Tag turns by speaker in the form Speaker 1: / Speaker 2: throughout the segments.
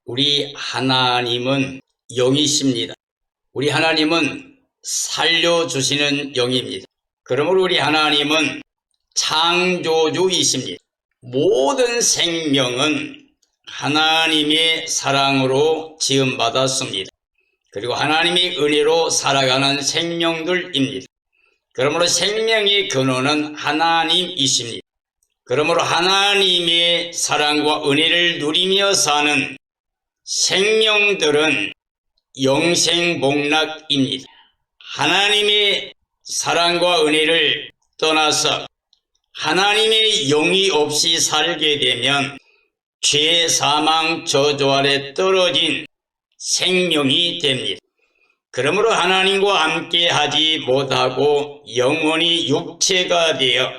Speaker 1: 우리 하나님은 영이십니다. 우리 하나님은 살려주시는 영입니다. 그러므로 우리 하나님은 창조주이십니다. 모든 생명은 하나님의 사랑으로 지음받았습니다. 그리고 하나님의 은혜로 살아가는 생명들입니다. 그러므로 생명의 근원은 하나님이십니다. 그러므로 하나님의 사랑과 은혜를 누리며 사는 생명들은 영생복락입니다. 하나님의 사랑과 은혜를 떠나서 하나님의 영이 없이 살게 되면 죄, 사망, 저주 아래 떨어진 생명이 됩니다. 그러므로 하나님과 함께 하지 못하고 영원히 육체가 되어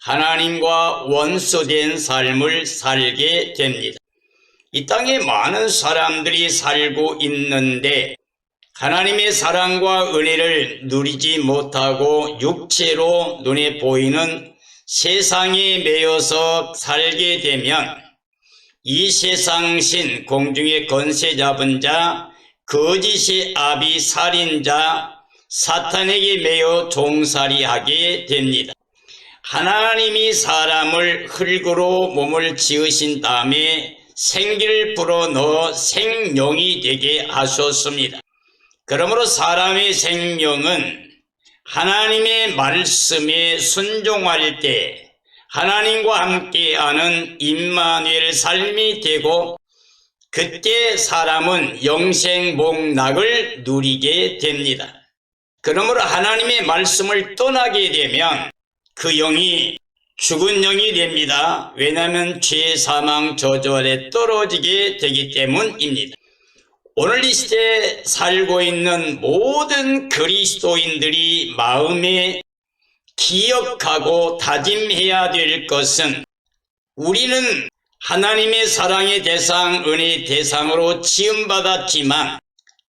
Speaker 1: 하나님과 원수된 삶을 살게 됩니다. 이 땅에 많은 사람들이 살고 있는데 하나님의 사랑과 은혜를 누리지 못하고 육체로 눈에 보이는 세상에 매여서 살게 되면 이 세상신, 공중의 권세 잡은 자, 거짓의 아비, 살인자, 사탄에게 매여 종살이하게 됩니다. 하나님이 사람을 흙으로 몸을 지으신 다음에 생기를 불어넣어 생명이 되게 하셨습니다. 그러므로 사람의 생명은 하나님의 말씀에 순종할 때 하나님과 함께하는 임마누엘 삶이 되고 그때 사람은 영생복락을 누리게 됩니다. 그러므로 하나님의 말씀을 떠나게 되면 그 영이 죽은 영이 됩니다. 왜냐하면 죄, 사망, 저주 아래 떨어지게 되기 때문입니다. 오늘 이 시대에 살고 있는 모든 그리스도인들이 마음에 기억하고 다짐해야 될 것은 우리는 하나님의 사랑의 대상, 은혜의 대상으로 지음받았지만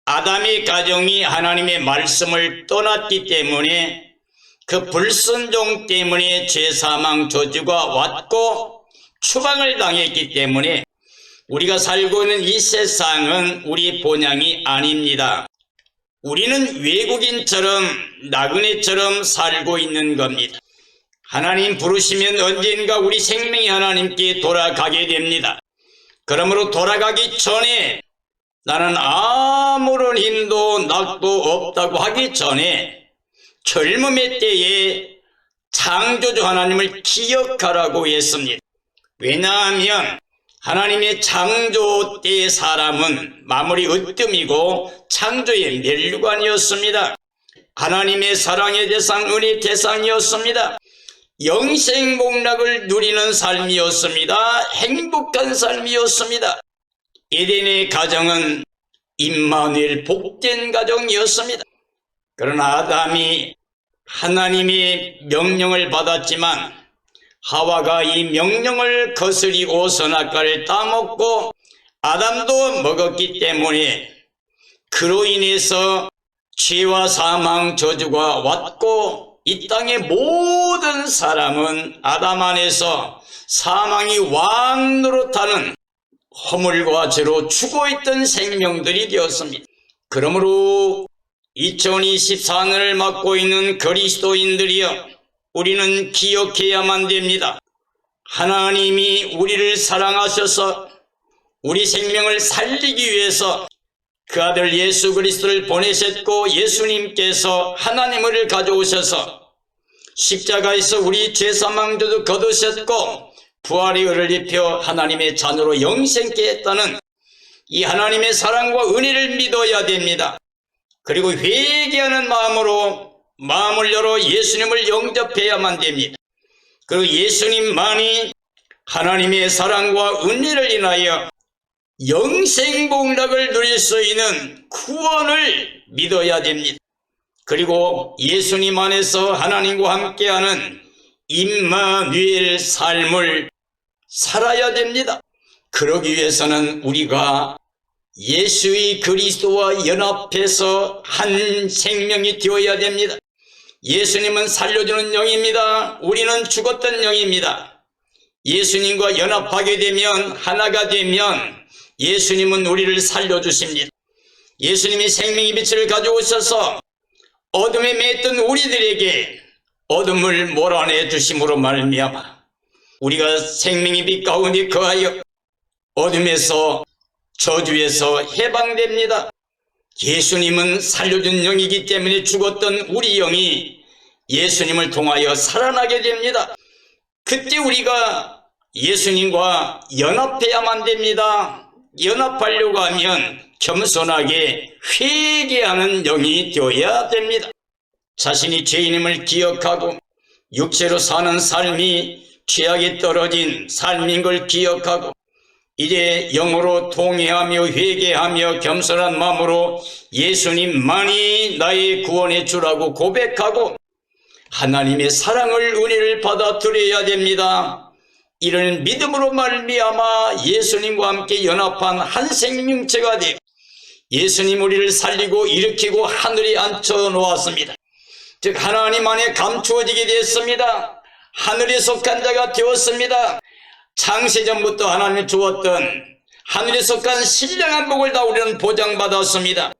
Speaker 1: 아담의 가정이 하나님의 말씀을 떠났기 때문에 그 불순종 때문에 죄, 사망, 저주가 왔고 추방을 당했기 때문에 우리가 살고 있는 이 세상은 우리 본향이 아닙니다. 우리는 외국인처럼 나그네처럼 살고 있는 겁니다. 하나님 부르시면 언젠가 우리 생명이 하나님께 돌아가게 됩니다. 그러므로 돌아가기 전에 나는 아무런 힘도 낙도 없다고 하기 전에 젊음의 때에 창조주 하나님을 기억하라고 했습니다. 왜냐하면 하나님의 창조 때의 사람은 마무리 으뜸이고 창조의 멸류관이었습니다. 하나님의 사랑의 대상, 은혜의 대상이었습니다. 영생복락을 누리는 삶이었습니다. 행복한 삶이었습니다. 에덴의 가정은 임마누엘 복된 가정이었습니다. 그러나 아담이 하나님의 명령을 받았지만 하와가 이 명령을 거스리고 선악과를 따먹고 아담도 먹었기 때문에 그로 인해서 죄와 사망, 저주가 왔고 이 땅의 모든 사람은 아담 안에서 사망이 왕노릇하는 허물과 죄로 죽어있던 생명들이 되었습니다. 그러므로 2024년을 맞고 있는 그리스도인들이여 우리는 기억해야만 됩니다. 하나님이 우리를 사랑하셔서 우리 생명을 살리기 위해서 그 아들 예수 그리스도를 보내셨고 예수님께서 하나님을 가져오셔서 십자가에서 우리 죄사망조도 거두셨고 부활의 의를 입혀 하나님의 자녀로 영생케 했다는 이 하나님의 사랑과 은혜를 믿어야 됩니다. 그리고 회개하는 마음으로 마음을 열어 예수님을 영접해야만 됩니다. 그리고 예수님만이 하나님의 사랑과 은혜를 인하여 영생복락을 누릴 수 있는 구원을 믿어야 됩니다. 그리고 예수님 안에서 하나님과 함께하는 임마누엘 삶을 살아야 됩니다. 그러기 위해서는 우리가 예수의 그리스도와 연합해서 한 생명이 되어야 됩니다. 예수님은 살려주는 영입니다. 우리는 죽었던 영입니다. 예수님과 연합하게 되면, 하나가 되면 예수님은 우리를 살려주십니다. 예수님이 생명의 빛을 가져오셔서 어둠에 매였던 우리들에게 어둠을 몰아내 주심으로 말미암아 우리가 생명의 빛 가운데 거하여 어둠에서 저주에서 해방됩니다. 예수님은 살려준 영이기 때문에 죽었던 우리 영이 예수님을 통하여 살아나게 됩니다. 그때 우리가 예수님과 연합해야만 됩니다. 연합하려고 하면 겸손하게 회개하는 영이 되어야 됩니다. 자신이 죄인임을 기억하고 육체로 사는 삶이 죄악에 떨어진 삶인 걸 기억하고 이제 영으로 통회하며 회개하며 겸손한 마음으로 예수님만이 나의 구원의 주라고 고백하고 하나님의 사랑을 은혜를 받아들여야 됩니다. 이런 믿음으로 말미암아 예수님과 함께 연합한 한 생명체가 되어 예수님 우리를 살리고 일으키고 하늘에 앉혀 놓았습니다. 즉 하나님 안에 감추어지게 됐습니다. 하늘에 속한 자가 되었습니다. 창세전부터 하나님이 주었던 하늘에 속한 신령한 복을 다 우리는 보장받았습니다.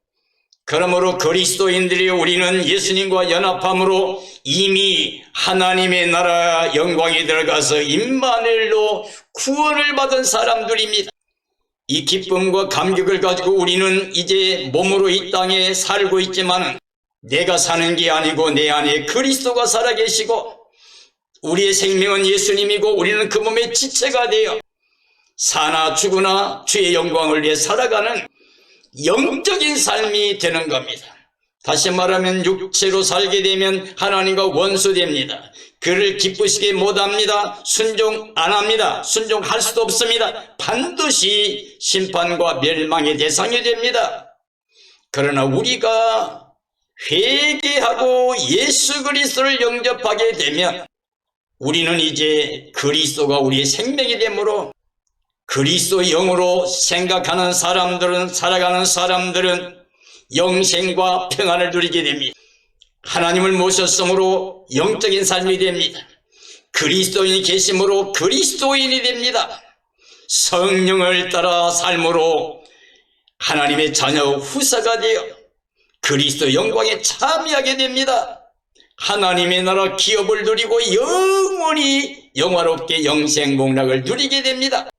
Speaker 1: 그러므로 그리스도인들이 우리는 예수님과 연합함으로 이미 하나님의 나라 영광에 들어가서 임마누엘로 구원을 받은 사람들입니다. 이 기쁨과 감격을 가지고 우리는 이제 몸으로 이 땅에 살고 있지만 내가 사는 게 아니고 내 안에 그리스도가 살아계시고 우리의 생명은 예수님이고 우리는 그 몸의 지체가 되어 사나 죽으나 주의 영광을 위해 살아가는 영적인 삶이 되는 겁니다. 다시 말하면 육체로 살게 되면 하나님과 원수됩니다. 그를 기쁘시게 못합니다. 순종 안 합니다. 순종할 수도 없습니다. 반드시 심판과 멸망의 대상이 됩니다. 그러나 우리가 회개하고 예수 그리스도를 영접하게 되면 우리는 이제 그리스도가 우리의 생명이 되므로 그리스도의 영으로 생각하는 사람들은 살아가는 사람들은 영생과 평안을 누리게 됩니다. 하나님을 모셨으므로 영적인 삶이 됩니다. 그리스도인이 계심으로 그리스도인이 됩니다. 성령을 따라 삶으로 하나님의 자녀 후사가 되어 그리스도 영광에 참여하게 됩니다. 하나님의 나라 기업을 누리고 영원히 영화롭게 영생복락을 누리게 됩니다.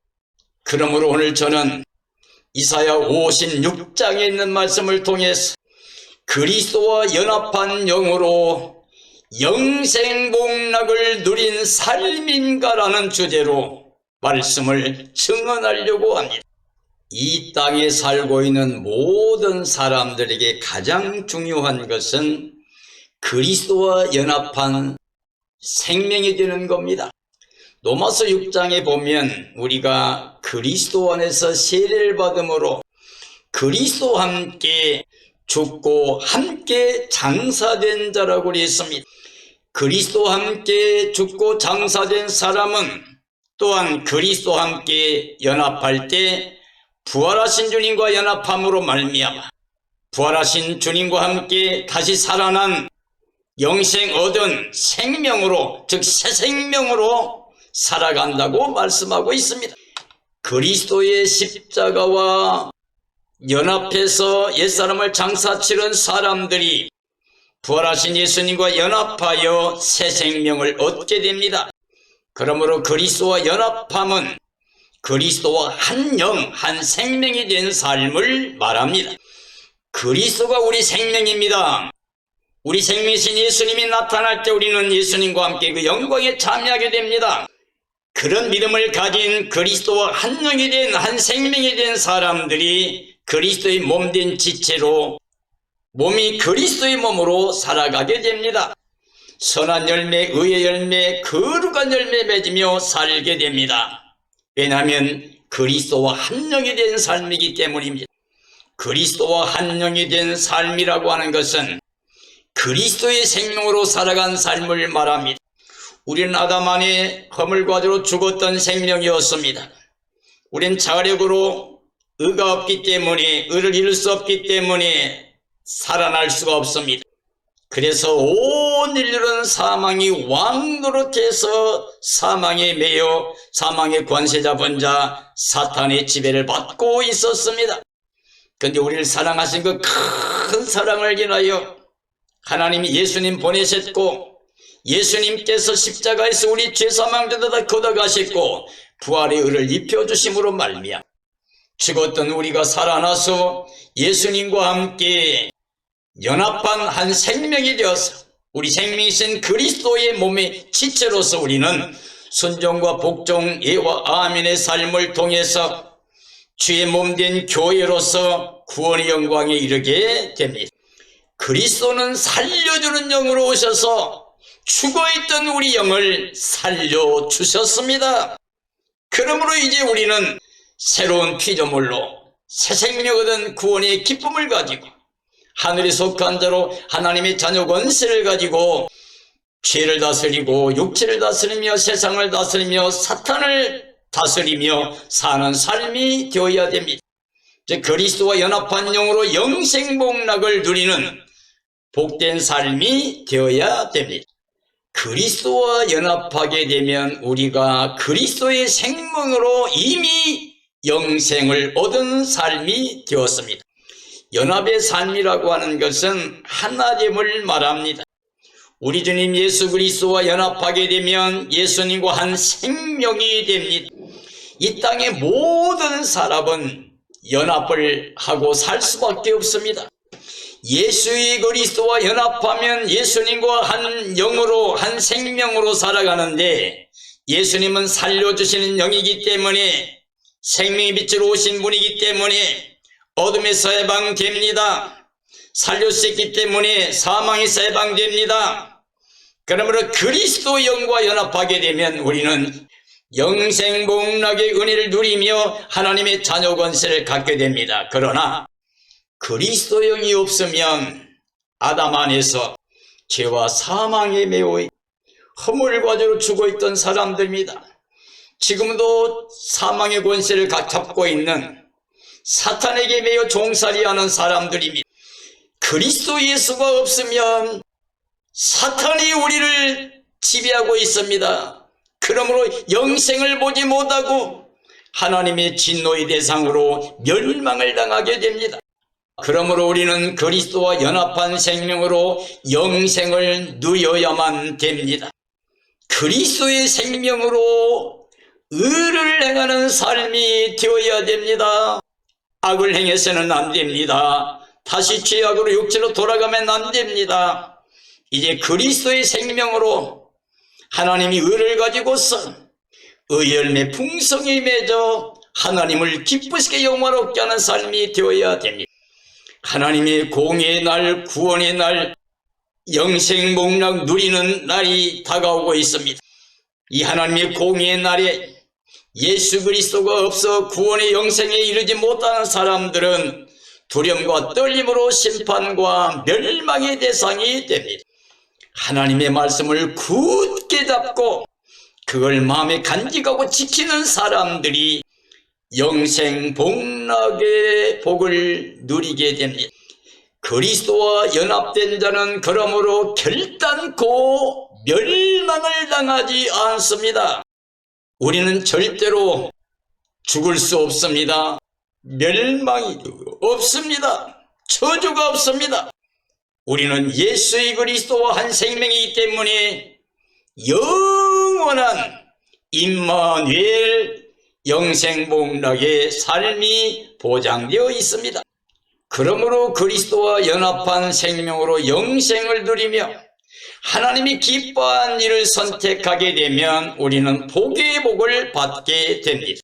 Speaker 1: 그러므로 오늘 저는 이사야 56장에 있는 말씀을 통해서 그리스도와 연합한 영으로 영생복락을 누린 삶인가라는 주제로 말씀을 증언하려고 합니다. 이 땅에 살고 있는 모든 사람들에게 가장 중요한 것은 그리스도와 연합한 생명이 되는 겁니다. 로마서 6장에 보면 우리가 그리스도 안에서 세례를 받음으로 그리스도와 함께 죽고 함께 장사된 자라고 그랬습니다. 그리스도와 함께 죽고 장사된 사람은 또한 그리스도와 함께 연합할 때 부활하신 주님과 연합함으로 말미암아 부활하신 주님과 함께 다시 살아난 영생 얻은 생명으로 즉 새 생명으로 살아간다고 말씀하고 있습니다. 그리스도의 십자가와 연합해서 옛사람을 장사치른 사람들이 부활하신 예수님과 연합하여 새 생명을 얻게 됩니다. 그러므로 그리스도와 연합함은 그리스도와 한 영, 한 생명이 된 삶을 말합니다. 그리스도가 우리 생명입니다. 우리 생명이신 예수님이 나타날 때 우리는 예수님과 함께 그 영광에 참여하게 됩니다. 그런 믿음을 가진 그리스도와 한 영이 된 한 생명이 된 사람들이 그리스도의 몸된 지체로 몸이 그리스도의 몸으로 살아가게 됩니다. 선한 열매, 의의 열매, 거룩한 열매 맺으며 살게 됩니다. 왜냐하면 그리스도와 한 영이 된 삶이기 때문입니다. 그리스도와 한 영이 된 삶이라고 하는 것은 그리스도의 생명으로 살아간 삶을 말합니다. 우리는 아담 안에 허물과지로 죽었던 생명이었습니다. 우린 자력으로 의가 없기 때문에 의를 이룰 수 없기 때문에 살아날 수가 없습니다. 그래서 온 못 이르는 사망이 왕노릇해서 사망에 매여 사망의 권세 잡은 자 사탄의 지배를 받고 있었습니다. 그런데 우리를 사랑하신 그 큰 사랑을 인하여 하나님이 예수님 보내셨고, 예수님께서 십자가에서 우리 죄사망자들 다 걷어가셨고 부활의 의를 입혀주심으로 말미암아 죽었던 우리가 살아나서 예수님과 함께 연합한 한 생명이 되어서 우리 생명이신 그리스도의 몸의 지체로서 우리는 순종과 복종, 예와 아멘의 삶을 통해서 주의 몸된 교회로서 구원의 영광에 이르게 됩니다. 그리스도는 살려주는 영으로 오셔서 죽어있던 우리 영을 살려주셨습니다. 그러므로 이제 우리는 새로운 피조물로 새 생명 얻은 구원의 기쁨을 가지고 하늘에 속한 자로 하나님의 자녀 권세를 가지고 죄를 다스리고 육체를 다스리며 세상을 다스리며 사탄을 다스리며 사는 삶이 되어야 됩니다. 즉 그리스도와 연합한 영으로 영생복락을 누리는 복된 삶이 되어야 됩니다. 그리스도와 연합하게 되면 우리가 그리스도의 생명으로 이미 영생을 얻은 삶이 되었습니다. 연합의 삶이라고 하는 것은 하나됨을 말합니다. 우리 주님 예수 그리스도와 연합하게 되면 예수님과 한 생명이 됩니다. 이 땅의 모든 사람은 연합을 하고 살 수밖에 없습니다. 예수의 그리스도와 연합하면 예수님과 한 영으로 한 생명으로 살아가는데, 예수님은 살려주시는 영이기 때문에 생명의 빛으로 오신 분이기 때문에 어둠에서 해방됩니다. 살려주셨기 때문에 사망에서 해방됩니다. 그러므로 그리스도 영과 연합하게 되면 우리는 영생복락의 은혜를 누리며 하나님의 자녀 권세를 갖게 됩니다. 그러나 그리스도 영이 없으면 아담 안에서 죄와 사망에 매여 허물과제로 죽어있던 사람들입니다. 지금도 사망의 권세를 잡고 있는 사탄에게 매여 종살이하는 사람들입니다. 그리스도 예수가 없으면 사탄이 우리를 지배하고 있습니다. 그러므로 영생을 보지 못하고 하나님의 진노의 대상으로 멸망을 당하게 됩니다. 그러므로 우리는 그리스도와 연합한 생명으로 영생을 누려야만 됩니다. 그리스도의 생명으로 의를 행하는 삶이 되어야 됩니다. 악을 행해서는 안 됩니다. 다시 죄악으로 육체로 돌아가면 안 됩니다. 이제 그리스도의 생명으로 하나님이 의를 가지고서 의 열매 풍성히 맺어 하나님을 기쁘시게 영화롭게 하는 삶이 되어야 됩니다. 하나님의 공의의 날, 구원의 날, 영생복락 누리는 날이 다가오고 있습니다. 이 하나님의 공의의 날에 예수 그리스도가 없어 구원의 영생에 이르지 못하는 사람들은 두려움과 떨림으로 심판과 멸망의 대상이 됩니다. 하나님의 말씀을 굳게 잡고 그걸 마음에 간직하고 지키는 사람들이 영생복락의 복을 누리게 됩니다. 그리스도와 연합된 자는 그러므로 결단코 멸망을 당하지 않습니다. 우리는 절대로 죽을 수 없습니다. 멸망이 없습니다. 저주가 없습니다. 우리는 예수의 그리스도와 한 생명이기 때문에 영원한 임마누엘 영생복락의 삶이 보장되어 있습니다. 그러므로 그리스도와 연합한 생명으로 영생을 누리며 하나님이 기뻐한 일을 선택하게 되면 우리는 복의 복을 받게 됩니다.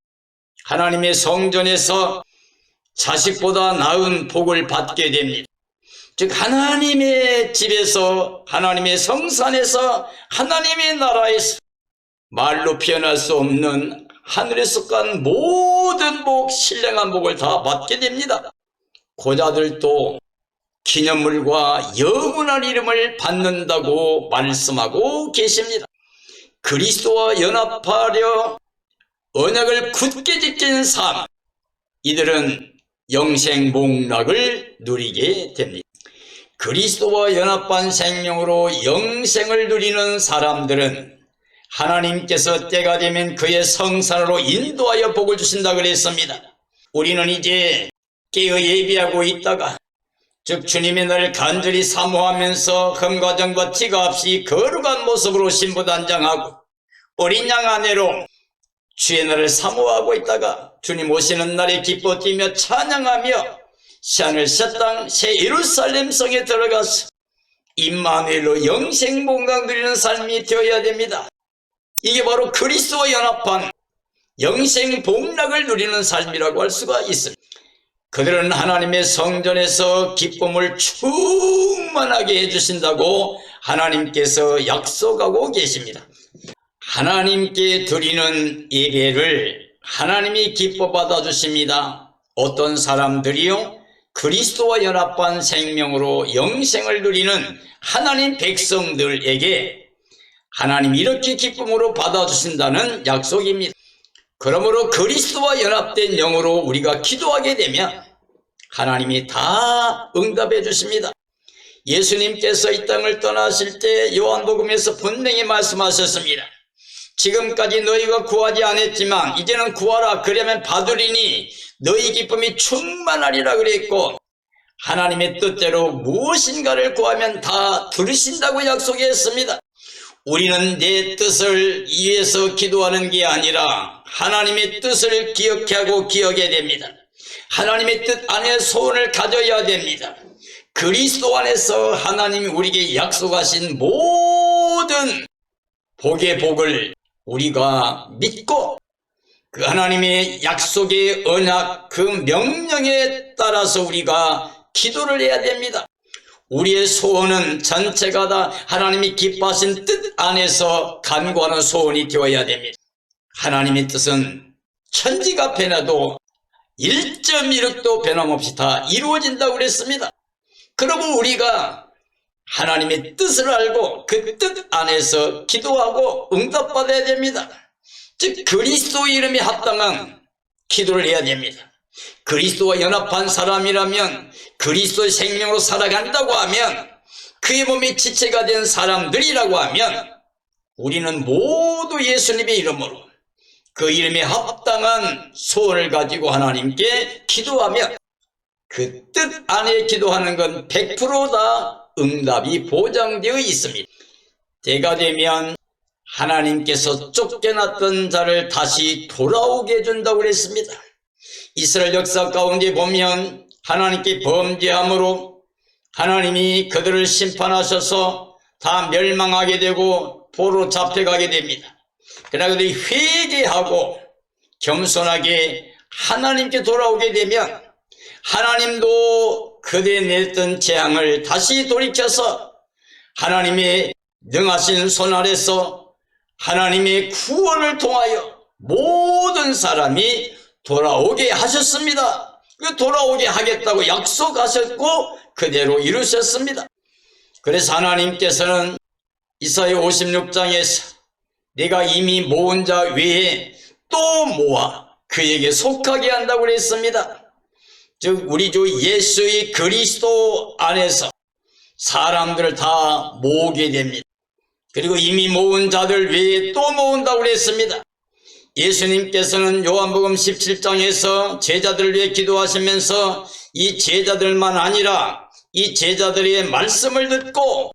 Speaker 1: 하나님의 성전에서 자식보다 나은 복을 받게 됩니다. 즉 하나님의 집에서, 하나님의 성산에서, 하나님의 나라에서 말로 표현할 수 없는 하늘에 속한 모든 복, 신령한 복을 다 받게 됩니다. 고자들도 기념물과 영원한 이름을 받는다고 말씀하고 계십니다. 그리스도와 연합하려 언약을 굳게 지킨 삶, 이들은 영생복락을 누리게 됩니다. 그리스도와 연합한 생명으로 영생을 누리는 사람들은 하나님께서 때가 되면 그의 성산으로 인도하여 복을 주신다 그랬습니다. 우리는 이제 깨어 예비하고 있다가 즉 주님의 날을 간절히 사모하면서 흠과정과 티가 없이 거룩한 모습으로 신부단장하고 어린 양 아내로 주의 날을 사모하고 있다가 주님 오시는 날에 기뻐 뛰며 찬양하며 새하늘 새 땅 새 예루살렘 성에 들어가서 임마누엘로 영생 본강 누리는 삶이 되어야 됩니다. 이게 바로 그리스도와 연합한 영생 복락을 누리는 삶이라고 할 수가 있습니다. 그들은 하나님의 성전에서 기쁨을 충만하게 해주신다고 하나님께서 약속하고 계십니다. 하나님께 드리는 예배를 하나님이 기뻐 받아주십니다. 어떤 사람들이요? 그리스도와 연합한 생명으로 영생을 누리는 하나님 백성들에게 하나님이 이렇게 기쁨으로 받아주신다는 약속입니다. 그러므로 그리스도와 연합된 영으로 우리가 기도하게 되면 하나님이 다 응답해 주십니다. 예수님께서 이 땅을 떠나실 때 요한복음에서 분명히 말씀하셨습니다. 지금까지 너희가 구하지 않았지만 이제는 구하라. 그러면 받으리니 너희 기쁨이 충만하리라 그랬고 하나님의 뜻대로 무엇인가를 구하면 다 들으신다고 약속했습니다. 우리는 내 뜻을 위해서 기도하는 게 아니라 하나님의 뜻을 기억하고 기억해야 됩니다. 하나님의 뜻 안에 소원을 가져야 됩니다. 그리스도 안에서 하나님이 우리에게 약속하신 모든 복의 복을 우리가 믿고 그 하나님의 약속의 언약 그 명령에 따라서 우리가 기도를 해야 됩니다. 우리의 소원은 전체가 다 하나님이 기뻐하신 뜻 안에서 간구하는 소원이 되어야 됩니다. 하나님의 뜻은 천지가 변해도 1.1획도 변함없이 다 이루어진다고 그랬습니다. 그러고 우리가 하나님의 뜻을 알고 그 뜻 안에서 기도하고 응답받아야 됩니다. 즉 그리스도 이름에 합당한 기도를 해야 됩니다. 그리스도와 연합한 사람이라면 그리스도의 생명으로 살아간다고 하면 그의 몸이 지체가 된 사람들이라고 하면 우리는 모두 예수님의 이름으로 그 이름에 합당한 소원을 가지고 하나님께 기도하면 그 뜻 안에 기도하는 건 100% 다 응답이 보장되어 있습니다. 때가 되면 하나님께서 쫓겨났던 자를 다시 돌아오게 해준다고 그랬습니다. 이스라엘 역사 가운데 보면 하나님께 범죄함으로 하나님이 그들을 심판하셔서 다 멸망하게 되고 포로로 잡혀가게 됩니다. 그러나 그들이 회개하고 겸손하게 하나님께 돌아오게 되면 하나님도 그들이 냈던 재앙을 다시 돌이켜서 하나님의 능하신 손 아래서 하나님의 구원을 통하여 모든 사람이 돌아오게 하셨습니다. 그 돌아오게 하겠다고 약속하셨고 그대로 이루셨습니다. 그래서 하나님께서는 이사야 56장에서 내가 이미 모은 자 외에 또 모아 그에게 속하게 한다고 그랬습니다. 즉 우리 주 예수의 그리스도 안에서 사람들을 다 모으게 됩니다. 그리고 이미 모은 자들 외에 또 모은다고 그랬습니다. 예수님께서는 요한복음 17장에서 제자들을 위해 기도하시면서 이 제자들만 아니라 이 제자들의 말씀을 듣고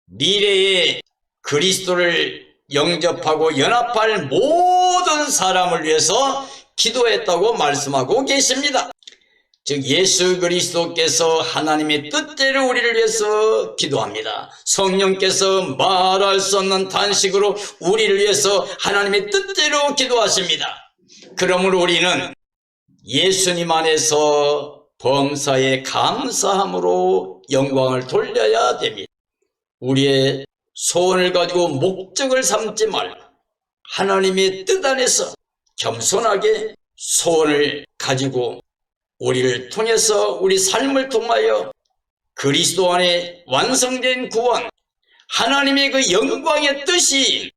Speaker 1: 미래에 그리스도를 영접하고 연합할 모든 사람을 위해서 기도했다고 말씀하고 계십니다. 즉 예수 그리스도께서 하나님의 뜻대로 우리를 위해서 기도합니다. 성령께서 말할 수 없는 탄식으로 우리를 위해서 하나님의 뜻대로 기도하십니다. 그러므로 우리는 예수님 안에서 범사에 감사함으로 영광을 돌려야 됩니다. 우리의 소원을 가지고 목적을 삼지 말고 하나님의 뜻 안에서 겸손하게 소원을 가지고 우리를 통해서 우리 삶을 통하여 그리스도 안에 완성된 구원, 하나님의 그 영광의 뜻이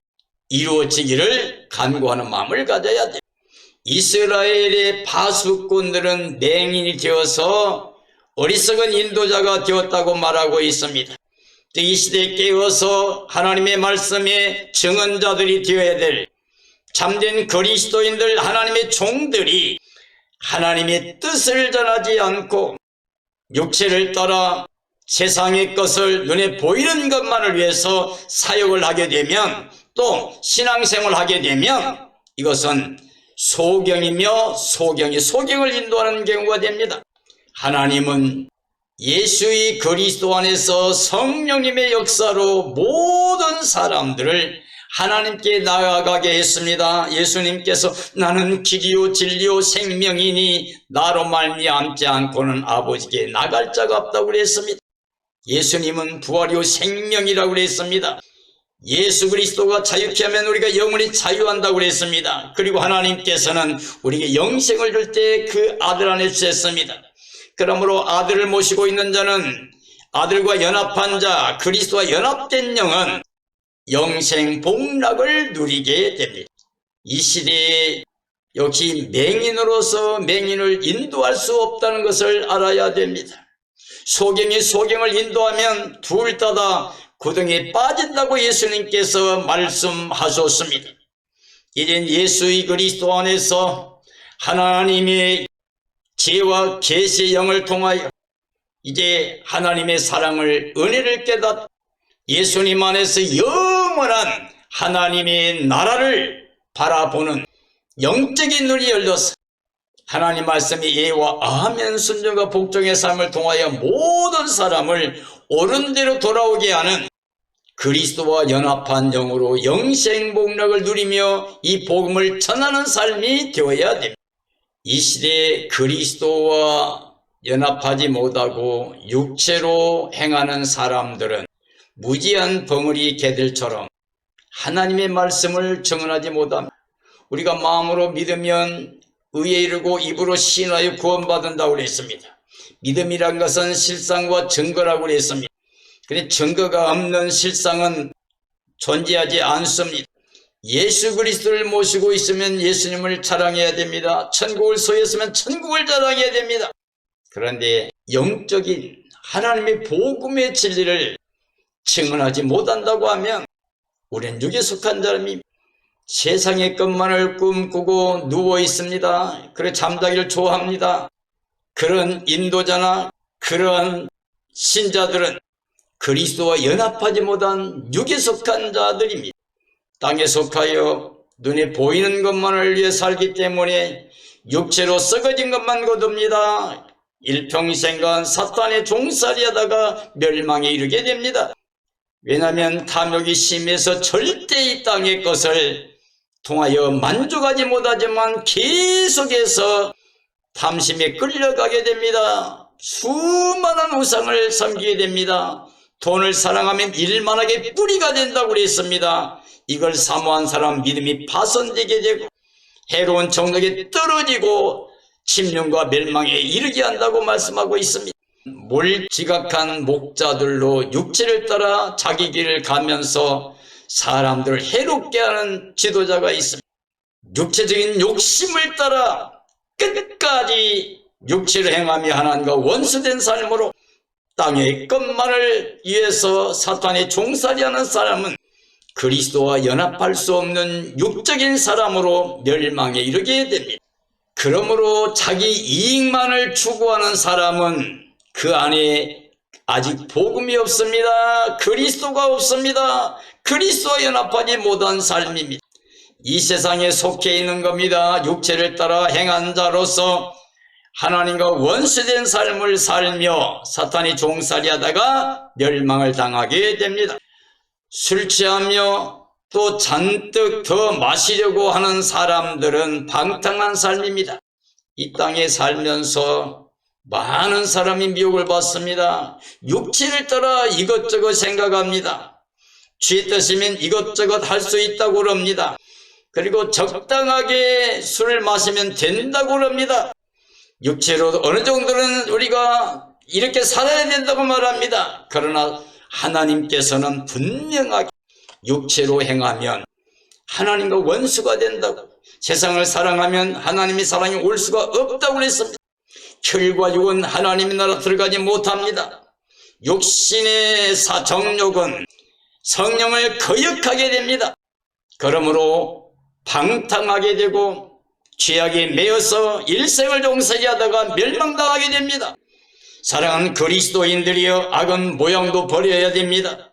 Speaker 1: 이루어지기를 간구하는 마음을 가져야 돼. 이스라엘의 파수꾼들은 맹인이 되어서 어리석은 인도자가 되었다고 말하고 있습니다. 이 시대에 깨어서 하나님의 말씀의 증언자들이 되어야 될 참된 그리스도인들, 하나님의 종들이 하나님의 뜻을 전하지 않고 육체를 따라 세상의 것을 눈에 보이는 것만을 위해서 사역을 하게 되면, 또 신앙생활을 하게 되면 이것은 소경이며 소경을 인도하는 경우가 됩니다. 하나님은 예수의 그리스도 안에서 성령님의 역사로 모든 사람들을 하나님께 나아가게 했습니다. 예수님께서 나는 길이요 진리요 생명이니 나로 말미암지 않고는 아버지께 나갈 자가 없다고 그랬습니다. 예수님은 부활이요 생명이라고 그랬습니다. 예수 그리스도가 자유케 하면 우리가 영원히 자유한다고 그랬습니다. 그리고 하나님께서는 우리에게 영생을 줄 때 그 아들 안에 주셨습니다. 그러므로 아들을 모시고 있는 자는, 아들과 연합한 자, 그리스도와 연합된 영은 영생 복락을 누리게 됩니다. 이 시대에 역시 맹인으로서 맹인을 인도할 수 없다는 것을 알아야 됩니다. 소경이 소경을 인도하면 둘 다 구덩이에 빠진다고 예수님께서 말씀하셨습니다. 이젠 예수의 그리스도 안에서 하나님의 지혜와 계시의 영을 통하여 이제 하나님의 사랑을, 은혜를 깨닫 예수님 안에서 영원한 하나님의 나라를 바라보는 영적인 눈이 열려서 하나님 말씀의 예와 아멘 순종과 복종의 삶을 통하여 모든 사람을 옳은 대로 돌아오게 하는 그리스도와 연합한 영으로 영생 복락을 누리며 이 복음을 전하는 삶이 되어야 됩니다. 이 시대에 그리스도와 연합하지 못하고 육체로 행하는 사람들은 무지한 벙어리 개들처럼 하나님의 말씀을 증언하지 못합니다. 우리가 마음으로 믿으면 의에 이르고 입으로 신하여 구원받는다고 그랬습니다. 믿음이란 것은 실상과 증거라고 그랬습니다. 그런데 증거가 없는 실상은 존재하지 않습니다. 예수 그리스도를 모시고 있으면 예수님을 자랑해야 됩니다. 천국을 소유했으면 천국을 자랑해야 됩니다. 그런데 영적인 하나님의 복음의 진리를 증언하지 못한다고 하면 우리는 육에 속한 사람이 세상의 것만을 꿈꾸고 누워 있습니다. 그래 잠자기를 좋아합니다. 그런 인도자나 그런 신자들은 그리스도와 연합하지 못한 육에 속한 자들입니다. 땅에 속하여 눈에 보이는 것만을 위해 살기 때문에 육체로 썩어진 것만 거둡니다. 일평생간 사탄의 종살이 하다가 멸망에 이르게 됩니다. 왜냐하면 탐욕이 심해서 절대 이 땅의 것을 통하여 만족하지 못하지만 계속해서 탐심에 끌려가게 됩니다. 수많은 우상을 섬기게 됩니다. 돈을 사랑하면 일만하게 뿌리가 된다고 그랬습니다. 이걸 사모한 사람 믿음이 파손되게 되고 해로운 정력에 떨어지고 침륜과 멸망에 이르게 한다고 말씀하고 있습니다. 몰지각한 목자들로 육체를 따라 자기 길을 가면서 사람들을 해롭게 하는 지도자가 있습니다. 육체적인 욕심을 따라 끝까지 육체를 행하며 하나님과 원수된 삶으로 땅의 것만을 위해서 사탄의 종살이하는 사람은 그리스도와 연합할 수 없는 육적인 사람으로 멸망에 이르게 됩니다. 그러므로 자기 이익만을 추구하는 사람은 그 안에 아직 복음이 없습니다. 그리스도가 없습니다. 그리스도와 연합하지 못한 삶입니다. 이 세상에 속해 있는 겁니다. 육체를 따라 행한 자로서 하나님과 원수된 삶을 살며 사탄이 종살이하다가 멸망을 당하게 됩니다. 술 취하며 또 잔뜩 더 마시려고 하는 사람들은 방탕한 삶입니다. 이 땅에 살면서 많은 사람이 미혹을 받습니다. 육체를 따라 이것저것 생각합니다. 취했으면 이것저것 할 수 있다고 그럽니다. 그리고 적당하게 술을 마시면 된다고 그럽니다. 육체로 어느 정도는 우리가 이렇게 살아야 된다고 말합니다. 그러나 하나님께서는 분명하게 육체로 행하면 하나님과 원수가 된다고, 세상을 사랑하면 하나님의 사랑이 올 수가 없다고 그랬습니다. 혈과 육은 하나님의 나라 들어가지 못합니다. 육신의 정욕은 성령을 거역하게 됩니다. 그러므로 방탕하게 되고 죄악에 매여서 일생을 종살이 하다가 멸망당하게 됩니다. 사랑하는 그리스도인들이여, 악은 모양도 버려야 됩니다.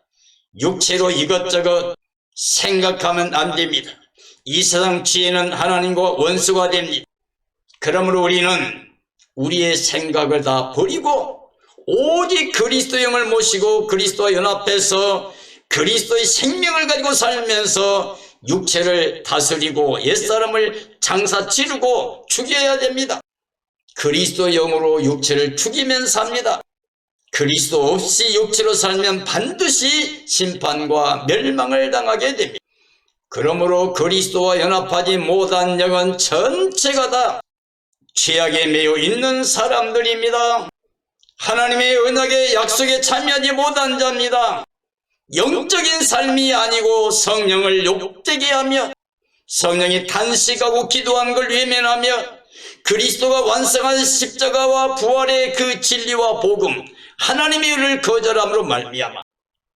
Speaker 1: 육체로 이것저것 생각하면 안 됩니다. 이 세상 지혜는 하나님과 원수가 됩니다. 그러므로 우리는 우리의 생각을 다 버리고 오직 그리스도의 영을 모시고 그리스도와 연합해서 그리스도의 생명을 가지고 살면서 육체를 다스리고 옛사람을 장사 치르고 죽여야 됩니다. 그리스도 영으로 육체를 죽이면 삽니다. 그리스도 없이 육체로 살면 반드시 심판과 멸망을 당하게 됩니다. 그러므로 그리스도와 연합하지 못한 영은 전체가 다 죄악에 매여 있는 사람들입니다. 하나님의 언약의 약속에 참여하지 못한 자입니다. 영적인 삶이 아니고 성령을 욕되게 하며 성령이 탄식하고 기도한 걸 외면하며 그리스도가 완성한 십자가와 부활의 그 진리와 복음, 하나님의 의를 거절함으로 말미암아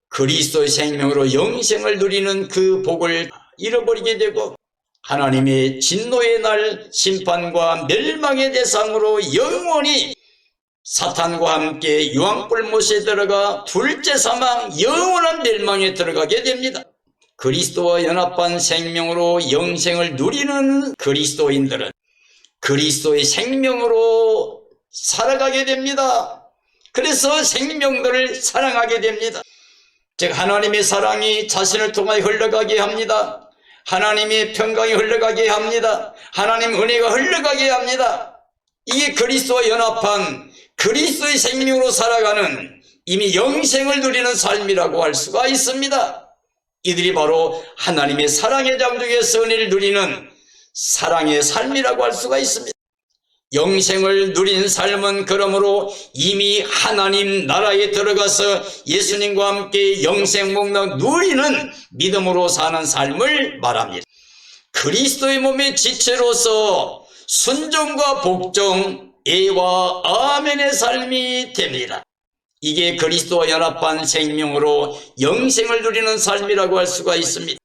Speaker 1: 그리스도의 생명으로 영생을 누리는 그 복을 잃어버리게 되고 하나님의 진노의 날 심판과 멸망의 대상으로 영원히 사탄과 함께 유황불못에 들어가 둘째 사망 영원한 멸망에 들어가게 됩니다. 그리스도와 연합한 생명으로 영생을 누리는 그리스도인들은 그리스도의 생명으로 살아가게 됩니다. 그래서 생명들을 사랑하게 됩니다. 즉 하나님의 사랑이 자신을 통하여 흘러가게 합니다. 하나님의 평강이 흘러가게 합니다. 하나님 은혜가 흘러가게 합니다. 이게 그리스도와 연합한 그리스도의 생명으로 살아가는 이미 영생을 누리는 삶이라고 할 수가 있습니다. 이들이 바로 하나님의 사랑의 장족에서 은혜를 누리는 사랑의 삶이라고 할 수가 있습니다. 영생을 누린 삶은 그러므로 이미 하나님 나라에 들어가서 예수님과 함께 영생 목록 누리는 믿음으로 사는 삶을 말합니다. 그리스도의 몸의 지체로서 순종과 복종, 예와 아멘의 삶이 됩니다. 이게 그리스도와 연합한 생명으로 영생을 누리는 삶이라고 할 수가 있습니다.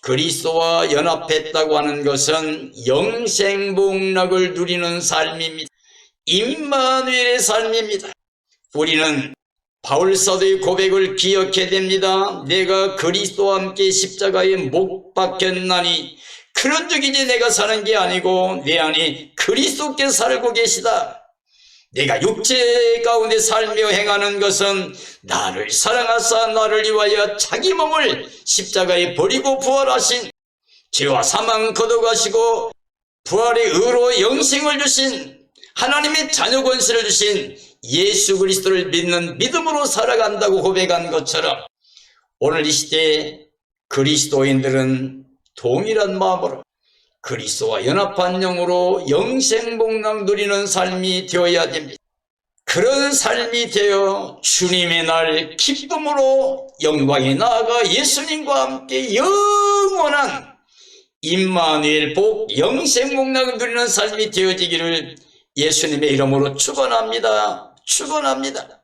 Speaker 1: 그리스도와 연합했다고 하는 것은 영생복락을 누리는 삶입니다. 임마누엘의 삶입니다. 우리는 바울사도의 고백을 기억해야 됩니다. 내가 그리스도와 함께 십자가에 못 박혔나니 그런 적 이제 내가 사는 게 아니고 내 안에 그리스도께 살고 계시다. 내가 육체 가운데 살며 행하는 것은 나를 사랑하사 나를 위하여 자기 몸을 십자가에 버리고 부활하신 죄와 사망 거둬가시고 부활의 의로 영생을 주신 하나님의 자녀 권세를 주신 예수 그리스도를 믿는 믿음으로 살아간다고 고백한 것처럼 오늘 이 시대에 그리스도인들은 동일한 마음으로 그리스도와 연합한 영으로 영생복락 누리는 삶이 되어야 됩니다. 그런 삶이 되어 주님의 날 기쁨으로 영광에 나아가 예수님과 함께 영원한 임마누엘 복 영생복락을 누리는 삶이 되어지기를 예수님의 이름으로 축원합니다. 축원합니다.